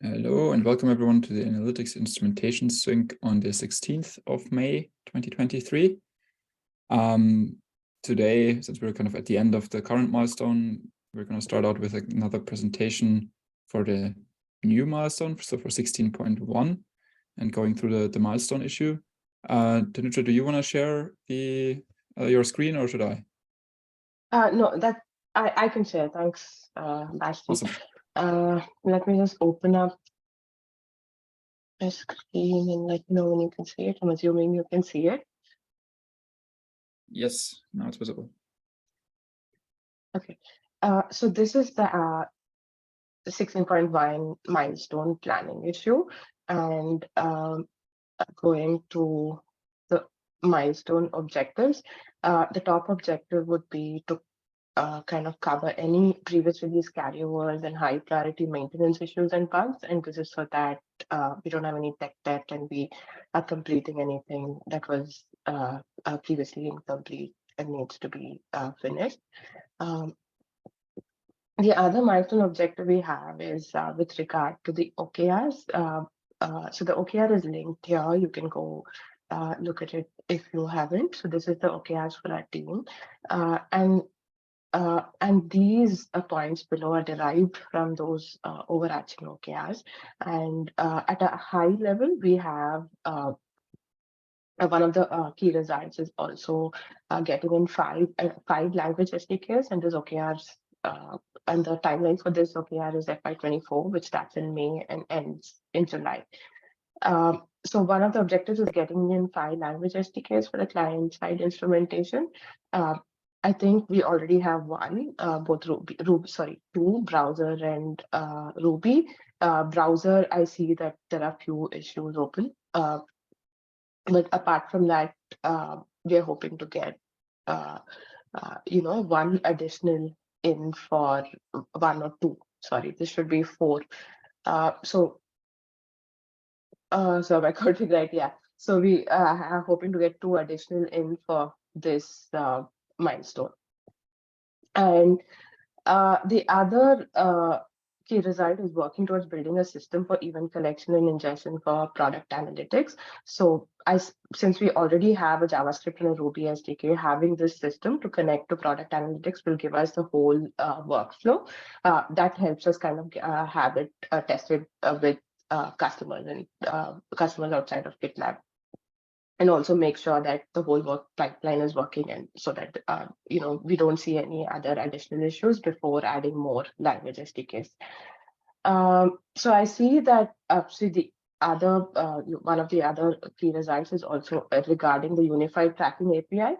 Hello and welcome everyone to the Analytics Instrumentation Sync on the 16th of May 2023. Today, since we're kind of at the end of the current milestone, we're going to start out with another presentation for the new milestone, so for 16.1, and going through the milestone issue. Tanuja, do you want to share your screen, or should I? No, that I can share. Thanks, Basti. Awesome. Let me just open up my screen and let me know when you can see it. I'm assuming you can see it. Yes, now it's visible. Okay. So this is the 16.1 milestone planning issue, and going to the milestone objectives. The top objective would be to kind of cover any previous release carryovers and high priority maintenance issues and bugs. And this is so that we don't have any tech debt and we are completing anything that was previously incomplete and needs to be finished. The other milestone objective we have is with regard to the OKRs. So the OKR is linked here. You can go look at it if you haven't. So this is the OKRs for our team. And these points below are derived from those overarching OKRs. And at a high level, we have one of the key results is also getting in five language SDKs, and this OKRs and the timeline for this OKR is FY24, which starts in May and ends in July. So one of the objectives is getting in 5 language SDKs for the client-side instrumentation. I think we already have one, both two, browser and Ruby. Browser, I see that there are few issues open. But apart from that, we are hoping to get, one additional in for 1 or 2. Sorry, this should be 4. So I got it right, yeah. So we are hoping to get 2 additional in for this milestone. And the other key result is working towards building a system for event collection and ingestion for product analytics. So since we already have a JavaScript and a Ruby SDK, having this system to connect to product analytics will give us the whole workflow. That helps us kind of have it tested with customers and customers outside of GitLab, and also make sure that the whole work pipeline is working, and so that we don't see any other additional issues before adding more language SDKs. So I see that the other one of the other key results is also regarding the unified tracking API.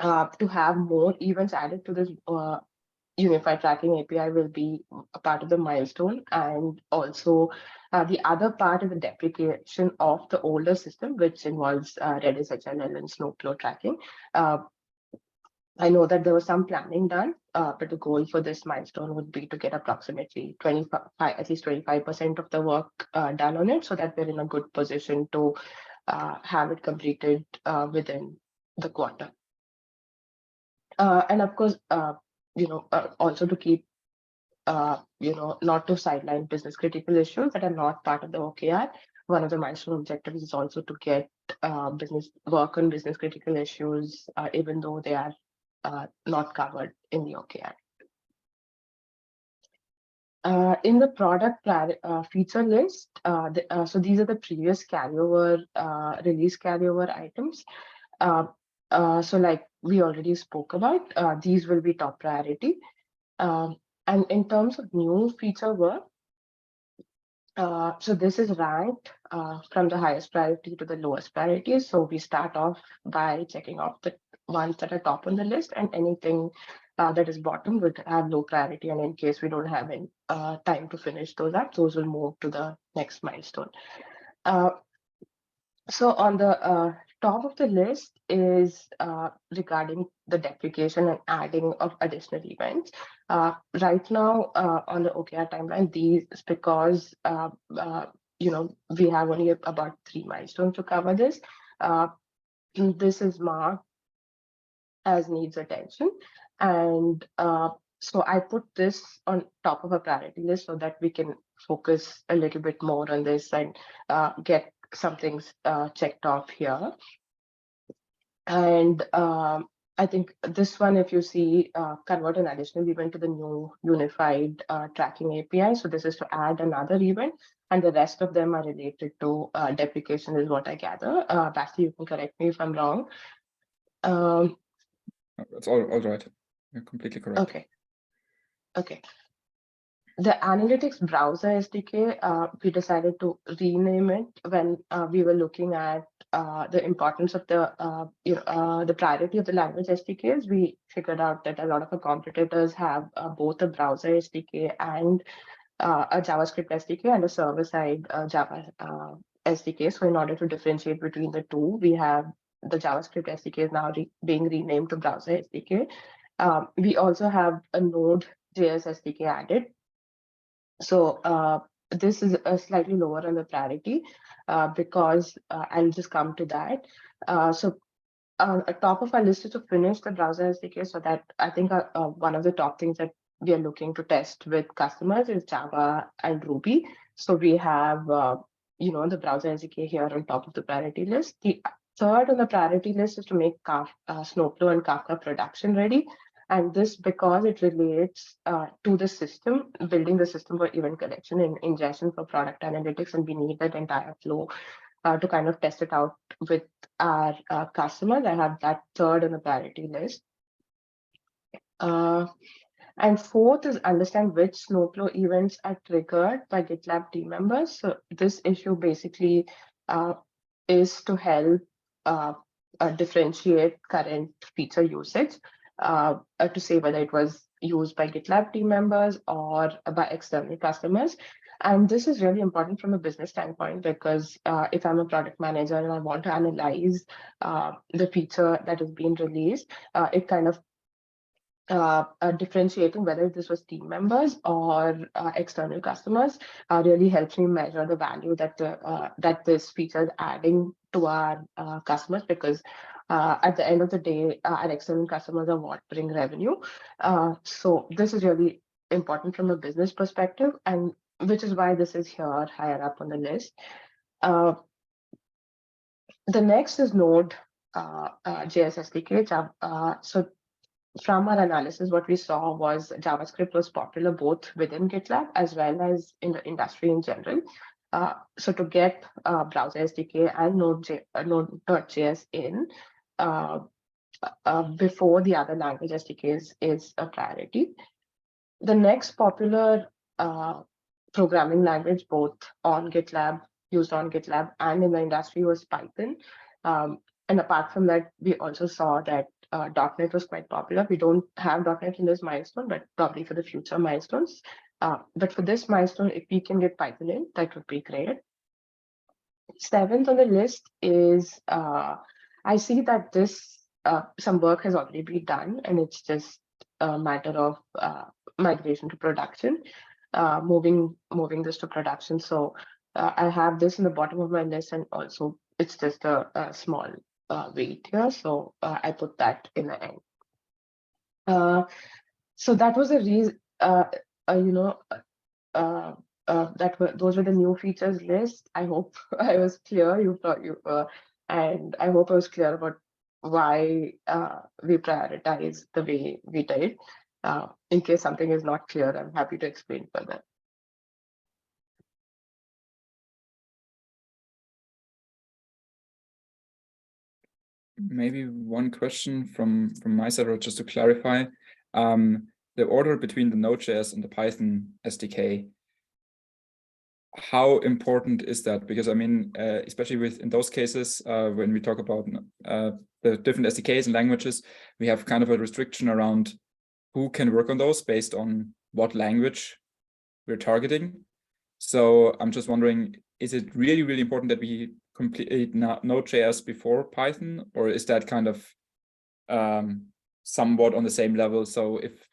To have more events added to this unified tracking API will be a part of the milestone, and also the other part is the deprecation of the older system, which involves Redis HLL and Snowplow tracking. I know that there was some planning done, but the goal for this milestone would be to get approximately at least 25% of the work done on it, so that we're in a good position to have it completed within the quarter. And of course, also to keep, not to sideline business critical issues that are not part of the OKR. One of the milestone objectives is also to get work on business critical issues, even though they are not covered in the OKR. In the product feature list, so these are the previous carryover, release carryover items. So like we already spoke about, these will be top priority. And in terms of new feature work, so this is ranked from the highest priority to the lowest priority. So we start off by checking off the ones that are top on the list, and anything that is bottom would have low priority. And in case we don't have any time to finish those up, those will move to the next milestone. So on the top of the list is regarding the deprecation and adding of additional events. Right now on the OKR timeline, these is because we have only about 3 milestones to cover this. This is marked as needs attention, and So I put this on top of a priority list so that we can focus a little bit more on this and get some things checked off here. And I think this one, if you see, convert an additional event to the new unified tracking API. So this is to add another event, and the rest of them are related to deprecation, is what I gather. Basti, you can correct me if I'm wrong. That's all right. You're completely correct. Okay. Okay. The analytics browser SDK, we decided to rename it when we were looking at the importance of the priority of the language SDKs. We figured out that a lot of our competitors have both a browser SDK and a JavaScript SDK and a server-side Java SDK. So in order to differentiate between the two, we have the JavaScript SDK is now being renamed to browser SDK. We also have a Node.js SDK added. So this is a slightly lower on the priority because I'll just come to that. So at top of our list is to finish the browser SDK, so that I think one of the top things that we are looking to test with customers is Java and Ruby. So we have the browser SDK here on top of the priority list. The third on the priority list is to make Snowflow and Kafka production ready. And this because it relates to the system, building the system for event collection and ingestion for product analytics, and we need that entire flow to kind of test it out with our customers. I have that third on the priority list. And fourth is understand which Snowflow events are triggered by GitLab team members. So this issue basically is to help differentiate current feature usage to say whether it was used by GitLab team members or by external customers. And this is really important from a business standpoint, because if I'm a product manager and I want to analyze the feature that is being released, it kind of differentiating whether this was team members or external customers really helps me measure the value that that this feature is adding to our customers, because at the end of the day, our external customers are what bring revenue. So this is really important from a business perspective, and which is why this is here higher up on the list. The next is Node JS SDK. So from our analysis, what we saw was JavaScript was popular both within GitLab as well as in the industry in general. So to get browser SDK and Node.js in before the other language SDKs is a priority. The next popular programming language, both on GitLab, used on GitLab and in the industry, was Python. And apart from that, we also saw that .NET was quite popular. We don't have .NET in this milestone, but probably for the future milestones. But for this milestone, if we can get Python in, that would be great. Seventh on the list is, I see that this, some work has already been done, and it's just a matter of migration to production, moving this to production. So I have this in the bottom of my list, and also it's just a small weight here. So I put that in the end. So that was a reason, those were the new features list. I hope I was clear. And I hope I was clear about why we prioritize the way we did. In case something is not clear, I'm happy to explain further. Maybe one question from my side, or just to clarify, the order between the Node.js and the Python SDK, how important is that? Because I mean, especially in those cases, when we talk about the different SDKs and languages, we have kind of a restriction around who can work on those based on what language we're targeting. So I'm just wondering, is it really, really important that we complete Node.js before Python, or is that kind of somewhat on the same level? So if,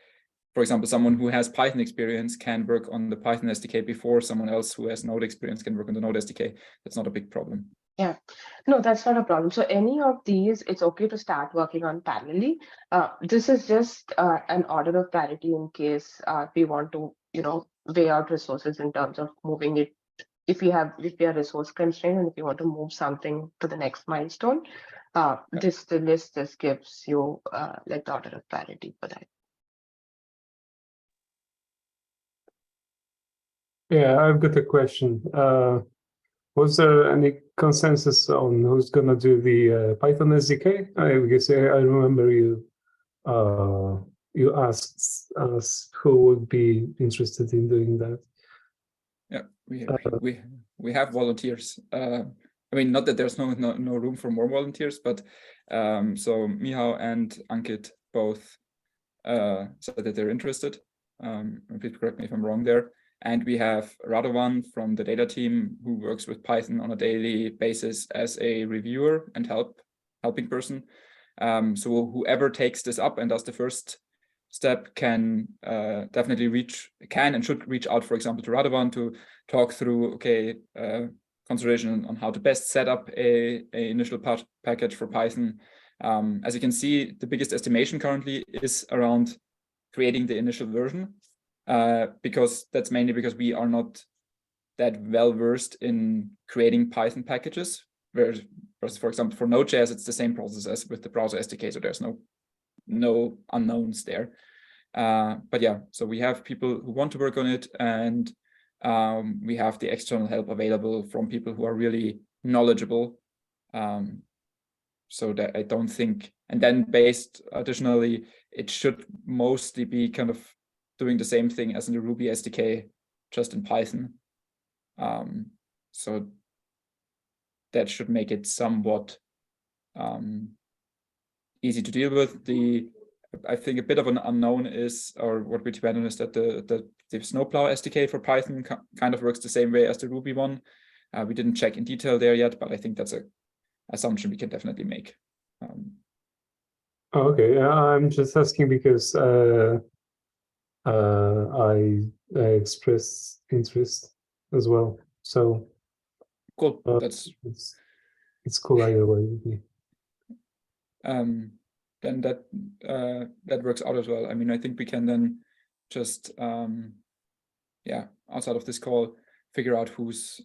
for example, someone who has Python experience can work on the Python SDK before someone else who has Node experience can work on the Node SDK, that's not a big problem. Yeah, no, that's not a problem. So any of these, it's okay to start working on parallelly. This is just an order of priority in case we want to, weigh out resources in terms of moving it. If we are resource constrained and if you want to move something to the next milestone, the list just gives you like the order of priority for that. Yeah, I've got a question. Was there any consensus on who's gonna do the Python SDK? Because I remember you asked us who would be interested in doing that. Yeah, we have volunteers. I mean, not that there's no room for more volunteers, but so Mihao and Ankit both said that they're interested. Please correct me if I'm wrong there. And we have Radovan from the data team who works with Python on a daily basis as a reviewer and helping person. So whoever takes this up and does the first step can definitely can and should reach out, for example, to Radovan to talk through consideration on how to best set up a initial package for Python. As you can see, the biggest estimation currently is around creating the initial version, because that's mainly because we are not that well versed in creating Python packages. Whereas, for example, for Node.js, it's the same process as with the browser SDK, so there's no unknowns there. But yeah, so we have people who want to work on it, and we have the external help available from people who are really knowledgeable. So that I don't think, and then based additionally, it should mostly be kind of doing the same thing as in the Ruby SDK, just in Python. So that should make it somewhat easy to deal with. I think a bit of an unknown is, or what we depend on, is that the Snowplow SDK for Python kind of works the same way as the Ruby one. We didn't check in detail there yet, but I think that's an assumption we can definitely make. Okay, I'm just asking because I expressed interest as well. So cool. That's it's cool either way with me. Then that works out as well. I mean, I think we can then just outside of this call, figure out who has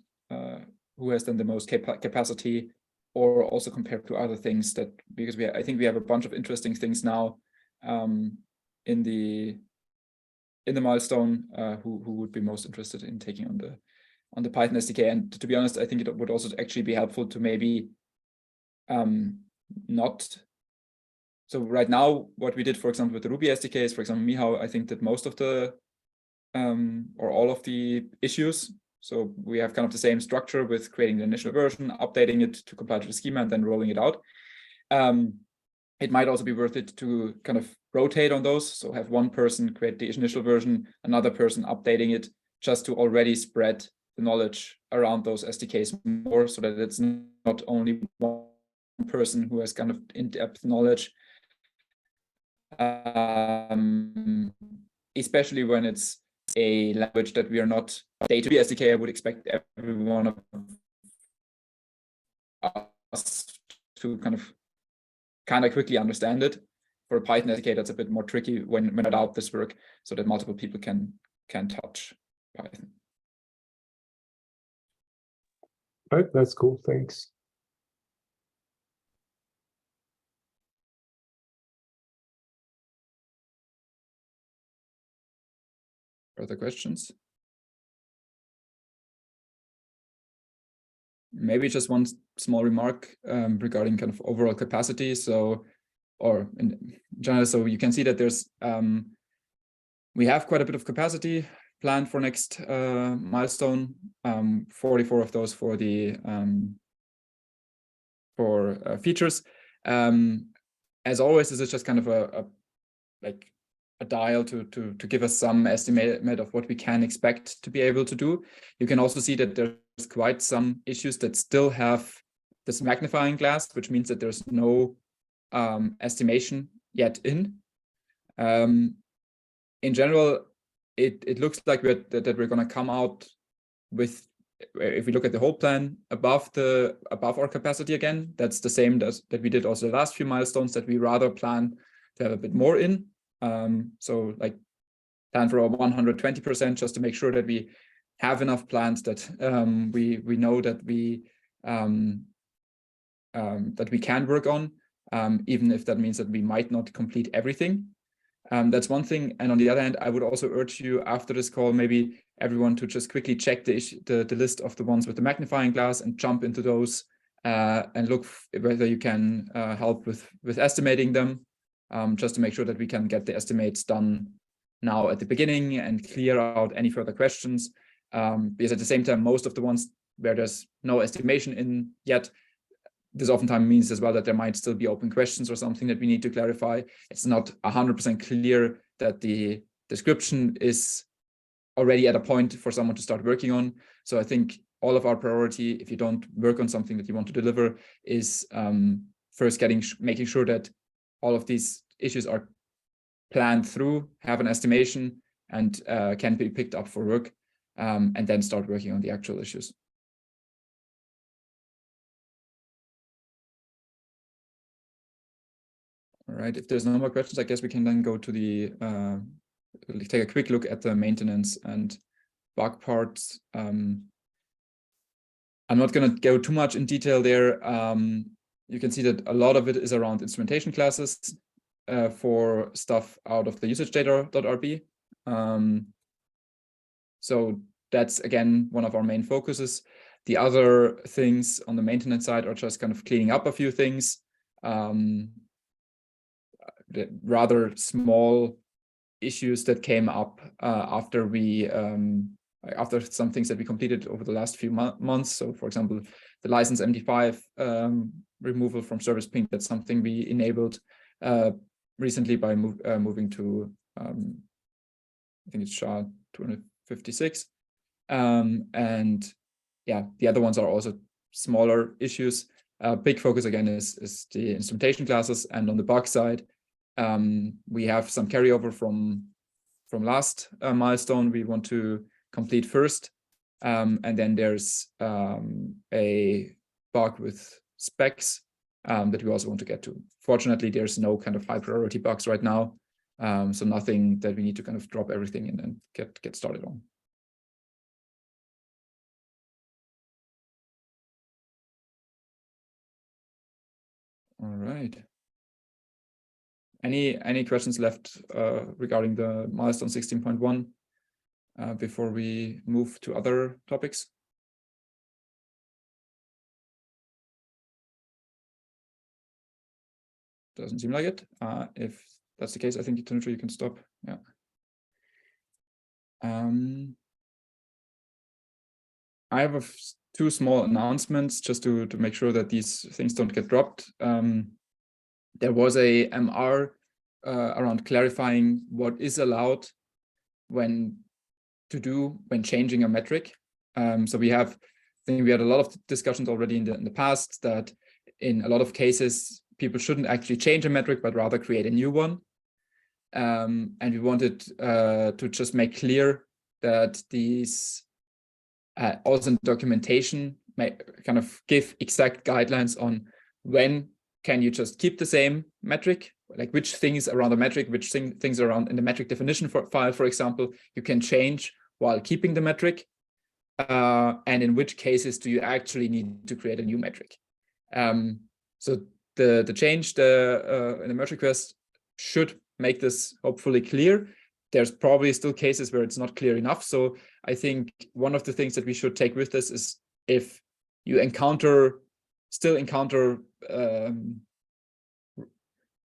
then the most capacity, or also compared to other things because I think we have a bunch of interesting things now in the milestone who would be most interested in taking on the Python SDK. And to be honest, I think it would also actually be helpful to maybe not. So right now, what we did, for example, with the Ruby SDK is, for example, Mihao, I think, did most of the or all of the issues. So we have kind of the same structure with creating the initial version, updating it to comply to the schema, and then rolling it out. It might also be worth it to kind of rotate on those. So have one person create the initial version, another person updating it, just to already spread the knowledge around those SDKs more, so that it's not only one person who has kind of in-depth knowledge, especially when it's a language that we are not day-to-day SDK. I would expect everyone of us to kind of quickly understand it. For a Python SDK, that's a bit more tricky when without this work, so that multiple people can touch Python. All right, that's cool. Thanks. Further questions? Maybe just one small remark regarding kind of overall capacity. So, or in general, so you can see that there's we have quite a bit of capacity planned for next milestone. 44 of those for the features. As always, this is just kind of a dial to give us some estimate of what we can expect to be able to do. You can also see that there's quite some issues that still have this magnifying glass, which means that there's no estimation yet in. In general, it looks like that we're going to come out with if we look at the whole plan above our capacity again, that's the same that we did also the last few milestones, that we rather plan to have a bit more in. So like plan for a 120% just to make sure that we have enough plans that we know that we can work on, even if that means that we might not complete everything. That's one thing. And on the other hand, I would also urge you after this call, maybe everyone to just quickly check the list of the ones with the magnifying glass and jump into those and look whether you can help with estimating them, just to make sure that we can get the estimates done now at the beginning and clear out any further questions. Because at the same time, most of the ones where there's no estimation in yet, this oftentimes means as well that there might still be open questions or something that we need to clarify. It's not 100% clear that the description is already at a point for someone to start working on. So I think all of our priority, if you don't work on something that you want to deliver, is first making sure that all of these issues are planned through, have an estimation, and can be picked up for work, and then start working on the actual issues. All right, if there's no more questions, I guess we can then go to the, take a quick look at the maintenance and bug parts. I'm not going to go too much in detail there. You can see that a lot of it is around instrumentation classes for stuff out of the usage data.rb. So that's, again, one of our main focuses. The other things on the maintenance side are just kind of cleaning up a few things. The rather small issues that came up after some things that we completed over the last few months. So, for example, the license MD5 removal from service ping, that's something we enabled recently by moving to, I think it's SHA 256. And yeah, the other ones are also smaller issues. Big focus again is the instrumentation classes, and on the bug side, we have some carryover from last milestone we want to complete first, and then there's a bug with specs that we also want to get to. Fortunately, there's no kind of high priority bugs right now, so nothing that we need to kind of drop everything in and get started on. All right. Any questions left regarding the milestone 16.1 before we move to other topics? Doesn't seem like it. If that's the case, I think Tanuja, you can stop. Yeah. I have two small announcements just to make sure that these things don't get dropped. There was a MR around clarifying what is allowed when changing a metric. So I think we had a lot of discussions already in the past that in a lot of cases, people shouldn't actually change a metric, but rather create a new one. And we wanted to just make clear that these also in documentation may kind of give exact guidelines on when can you just keep the same metric, like which things around the metric, which things around in the metric definition file, for example, you can change while keeping the metric, and in which cases do you actually need to create a new metric. So the change in the merge request should make this hopefully clear. There's probably still cases where it's not clear enough. So I think one of the things that we should take with this is if you still encounter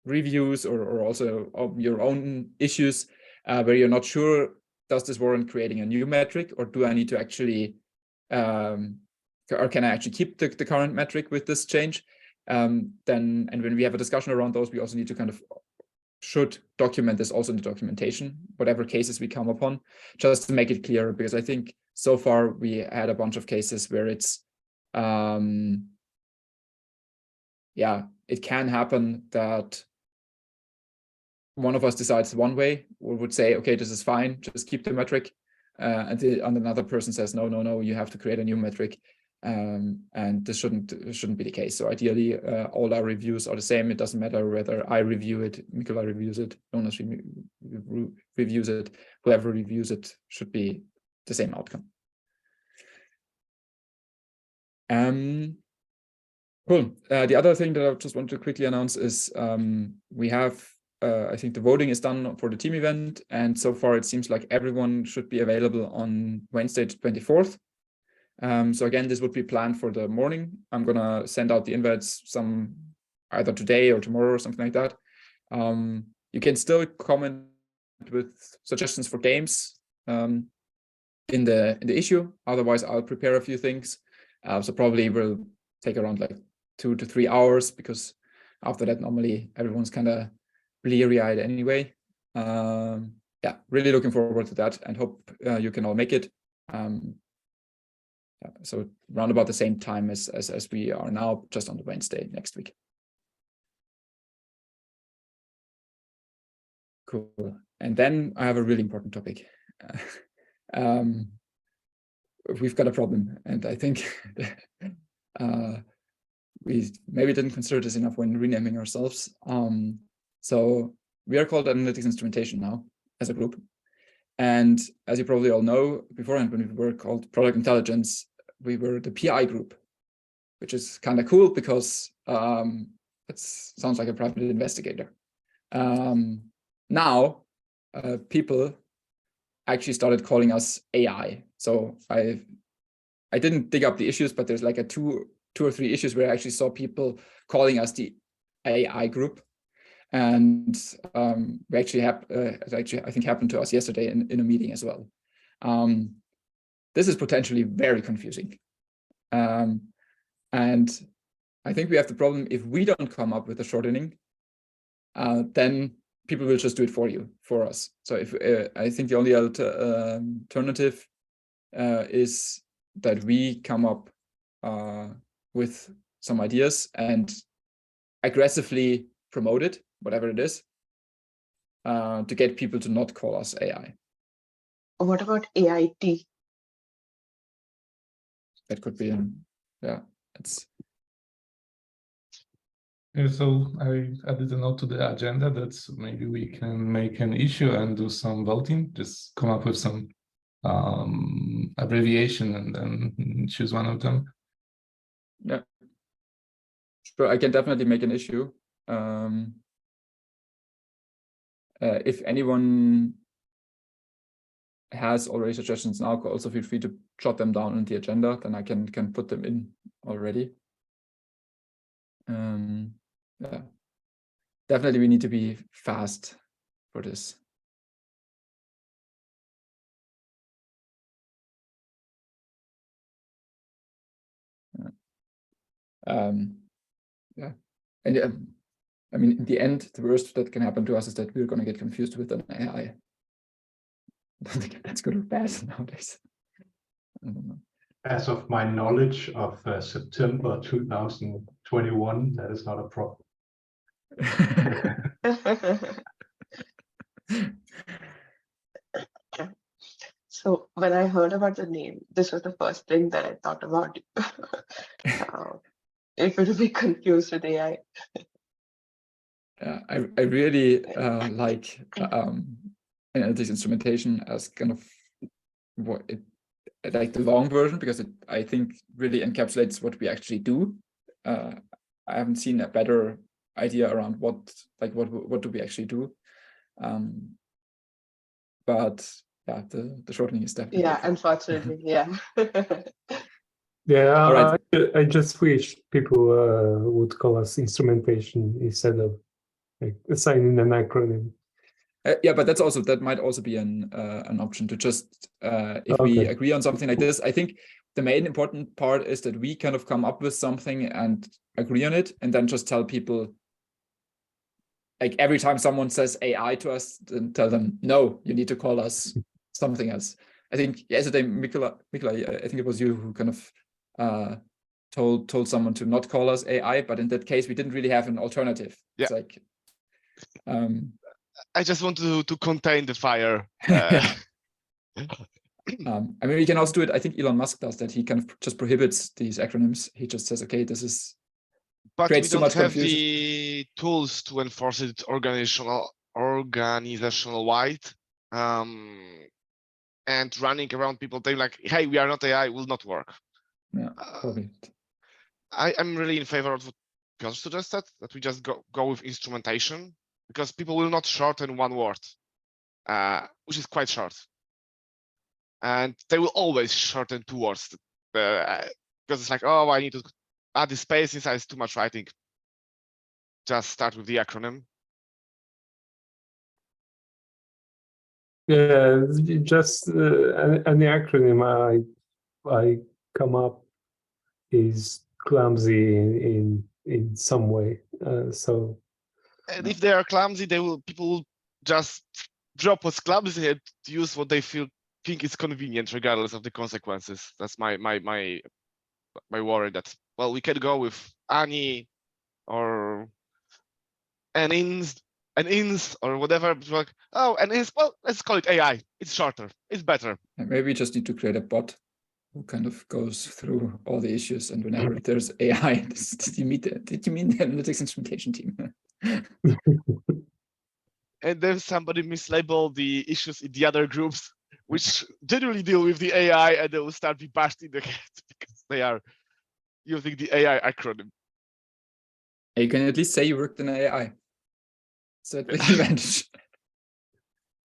reviews or also your own issues where you're not sure, does this warrant creating a new metric, or do I need to actually, or can I actually keep the current metric with this change? And when we have a discussion around those, we also need to should document this also in the documentation, whatever cases we come upon, just to make it clear, because I think so far we had a bunch of cases where it's, it can happen that one of us decides one way, or would say, okay, this is fine, just keep the metric. and another person says, no, you have to create a new metric. And this shouldn't be the case. So ideally, all our reviews are the same. It doesn't matter whether I review it, Mikola reviews it, Jonas reviews it, whoever reviews it should be the same outcome. Cool. The other thing that I just want to quickly announce is we have, I think the voting is done for the team event. And so far, it seems like everyone should be available on Wednesday, the 24th. So again, this would be planned for the morning. I'm going to send out the invites either today or tomorrow or something like that. You can still comment with suggestions for games in the issue. Otherwise, I'll prepare a few things. So probably will take around like 2 to 3 hours, because after that, normally everyone's kind of bleary-eyed anyway. Yeah, really looking forward to that, and hope you can all make it. So around about the same time as we are now, just on the Wednesday next week. Cool. And then I have a really important topic. We've got a problem, and I think we maybe didn't consider this enough when renaming ourselves. So we are called Analytics Instrumentation now as a group. And as you probably all know, beforehand, when we were called Product Intelligence, we were the PI group, which is kind of cool because it sounds like a private investigator. Now, people actually started calling us AI. So I didn't dig up the issues, but there's like two or three issues where I actually saw people calling us the AI group. And we actually I think happened to us yesterday in a meeting as well. This is potentially very confusing. And I think we have the problem, if we don't come up with a shortening, then people will just do it for us. So if I think the only alternative is that we come up with some ideas and aggressively promote it, whatever it is, to get people to not call us AI. What about AIT? That could be, it's. Yeah, so I added a note to the agenda that maybe we can make an issue and do some voting, just come up with some abbreviation and then choose one of them. Yeah, sure, I can definitely make an issue. If anyone has already suggestions now, also feel free to jot them down in the agenda, then I can put them in already. Yeah, definitely we need to be fast for this. Yeah, and I mean, in the end, the worst that can happen to us is that we're going to get confused with an AI. I don't think that's good or bad nowadays. I don't know. As of my knowledge of September 2021, that is not a problem. So when I heard about the name, this was the first thing that I thought about. If it would be confused with AI. I really like analytics instrumentation as kind of like the long version, because I think really encapsulates what we actually do. I haven't seen a better idea around what do we actually do. But yeah, the shortening is definitely. Yeah, unfortunately, yeah. Yeah, Right. I just wish people would call us instrumentation instead of like assigning an acronym. Yeah, but that might also be an option to just if we agree on something like this. I think the main important part is that we kind of come up with something and agree on it, and then just tell people, like every time someone says AI to us, then tell them, no, you need to call us something else. I think yesterday, Mikola, I think it was you who kind of told someone to not call us AI, but in that case, we didn't really have an alternative. Yeah. It's like, I just want to contain the fire. I mean, we can also do it. I think Elon Musk does that. He kind of just prohibits these acronyms. He just says, okay, this is But creates we too don't much have confusion. the tools to enforce it organizational wide. And running around people saying like, hey, we are not AI will not work. Yeah, probably. I'm really in favor of what Piotr suggested, that we just go with instrumentation, because people will not shorten one word, which is quite short. And they will always shorten two words, because it's like, oh, I need to add the space inside, it's too much writing. Just start with the acronym. Yeah, just any acronym I come up is clumsy in some way. So. And if they are clumsy, people will just drop what's clumsy and use what they think is convenient, regardless of the consequences. That's my worry. That, well, we can go with Ani or an ins or whatever. Like, oh, an ins. Well, let's call it AI. It's shorter. It's better. And maybe we just need to create a bot who kind of goes through all the issues, and whenever there's AI, did you mean the analytics instrumentation team? And then somebody mislabeled the issues in the other groups, which generally deal with the AI, and they will start be bashed in the head because they are using the AI acronym. You can at least say you worked in AI. So it's an advantage.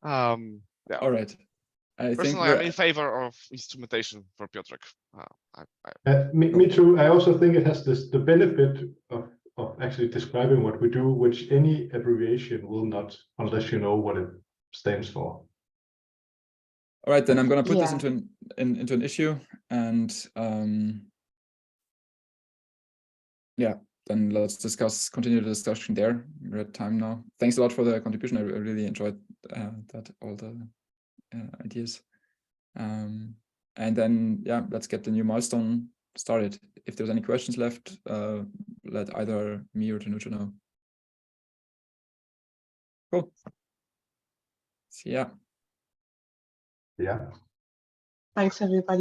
Yeah. All right. I think Personally, I'm in favor of instrumentation for Piotrek. Me too. I also think it has the benefit of actually describing what we do, which any abbreviation will not, unless you know what it stands for. All right, then I'm going to put this Yeah. into an issue, and yeah, then let's continue the discussion there. We're at time now. Thanks a lot for the contribution. I really enjoyed that, all the ideas. And then, yeah, let's get the new milestone started. If there's any questions left, let either me or Tanuja know. Cool. See ya. Yeah. Thanks, everybody.